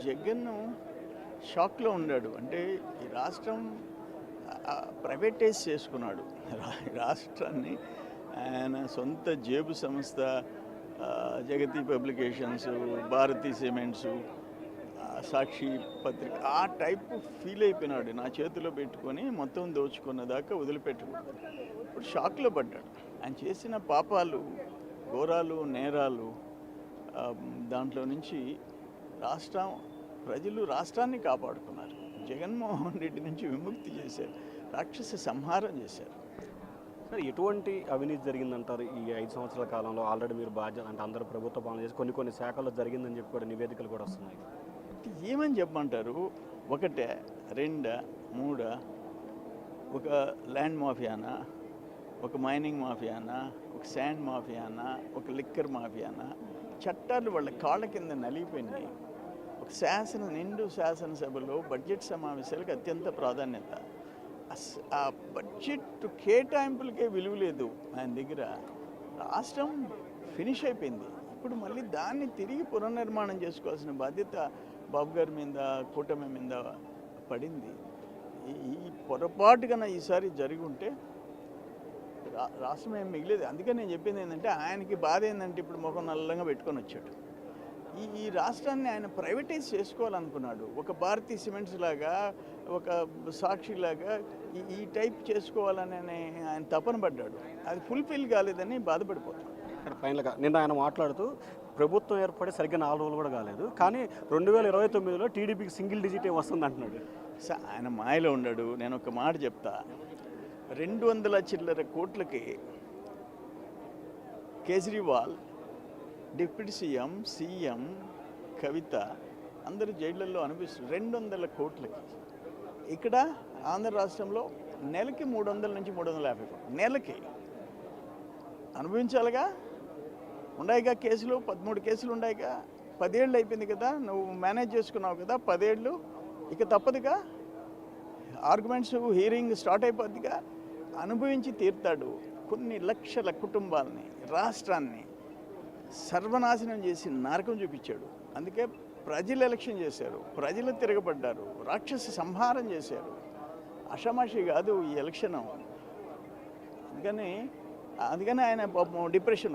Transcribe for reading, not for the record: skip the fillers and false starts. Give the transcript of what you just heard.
జగన్ షాక్లో ఉన్నాడు. అంటే ఈ రాష్ట్రం ప్రైవేటైజ్ చేసుకున్నాడు. రాష్ట్రాన్ని ఆయన సొంత జేబు సంస్థ, జగతి పబ్లికేషన్స్, భారతీ సిమెంట్స్, సాక్షి పత్రిక ఆ టైప్ ఫీల్ అయిపోయినాడు. నా చేతిలో పెట్టుకొని మొత్తం దోచుకున్న దాకా వదిలిపెట్టకూడదు. ఇప్పుడు షాక్లో పడ్డాడు. ఆయన చేసిన పాపాలు, ఘోరాలు, నేరాలు, దాంట్లో నుంచి ప్రజలు రాష్ట్రాన్ని కాపాడుకున్నారు. జగన్మోహన్ రెడ్డి నుంచి విముక్తి చేశారు, రాక్షస సంహారం చేశారు. సార్, ఎటువంటి అవినీతి జరిగిందంటారు ఈ 5 సంవత్సరాల కాలంలో? ఆల్రెడీ మీరు బాధ్యత అంటే అందరూ ప్రభుత్వ పాలన చేసి కొన్ని శాఖల్లో జరిగిందని చెప్పి కూడా నివేదికలు కూడా వస్తున్నాయి. ఏమని చెప్పమంటారు? ఒకటే, రెండా, మూడా? ఒక ల్యాండ్ మాఫియానా, ఒక మైనింగ్ మాఫియానా, ఒక శాండ్ మాఫియానా, ఒక లిక్కర్ మాఫియానా? చట్టాలు వాళ్ళ కాళ్ళ కింద నలిగిపోయినాయి. ఒక నిండు శాసనసభలో బడ్జెట్ సమావేశాలకు అత్యంత ప్రాధాన్యత. ఆ బడ్జెట్ కేటాయింపులకే విలువ లేదు ఆయన దగ్గర. రాష్ట్రం ఫినిష్ అయిపోయింది. ఇప్పుడు మళ్ళీ దాన్ని తిరిగి పునర్నిర్మాణం చేసుకోవాల్సిన బాధ్యత బాబు గారి మీద, కూటమి మీద పడింది. ఈ పొరపాటు కన్నా ఈసారి జరిగి ఉంటే రాష్ట్రం ఏం మిగిలేదు. అందుకని నేను చెప్పింది ఏంటంటే, ఆయనకి బాధ ఏంటంటే ఇప్పుడు ముఖం నల్లంగా పెట్టుకొని వచ్చాడు. ఈ రాష్ట్రాన్ని ఆయన ప్రైవేటైజ్ చేసుకోవాలనుకున్నాడు. ఒక భారతీ సిమెంట్స్ లాగా, ఒక సాక్షి లాగా ఈ టైప్ చేసుకోవాలని ఆయన తపన పడ్డాడు. అది ఫుల్ఫిల్ కాలేదని బాధపడిపోతాడు. ఫైనల్గా నిన్న ఆయన మాట్లాడుతూ ప్రభుత్వం ఏర్పడి సరిగ్గా 4 రోజులు కూడా కాలేదు, కానీ 2029లో టీడీపీకి సింగిల్ డిజిటే వస్తుంది అంటున్నాడు. ఆయన మాయలో ఉన్నాడు. నేను ఒక మాట చెప్తా. 200 చిల్లర కోట్లకి కేజ్రీవాల్, డిప్యూటీ సీఎం కవిత అందరూ జైళ్ళల్లో అనిపిస్తారు. 200 కోట్లకి. ఇక్కడ ఆంధ్ర రాష్ట్రంలో నెలకి 300 నుంచి 350 కోట్లు నెలకి అనుభవించాలిగా. ఉన్నాయిగా కేసులు, 13 కేసులు ఉన్నాయిగా. 10 ఏళ్ళు అయిపోయింది కదా, నువ్వు మేనేజ్ చేసుకున్నావు కదా 10 ఏళ్ళు. ఇక తప్పదుగా, ఆర్గ్యుమెంట్స్, హీరింగ్ స్టార్ట్ అయిపోద్దిగా. అనుభవించి తీరుతాడు. కొన్ని లక్షల కుటుంబాలని, రాష్ట్రాన్ని సర్వనాశనం చేసి నరకం చూపించాడు. అందుకే ప్రజలు ఎలక్షన్ చేశారు, ప్రజలు తిరగబడ్డారు, రాక్షస సంహారం చేశారు. అషమాషి కాదు ఈ ఎలక్షన్. అందుకని ఆయన డిప్రెషన్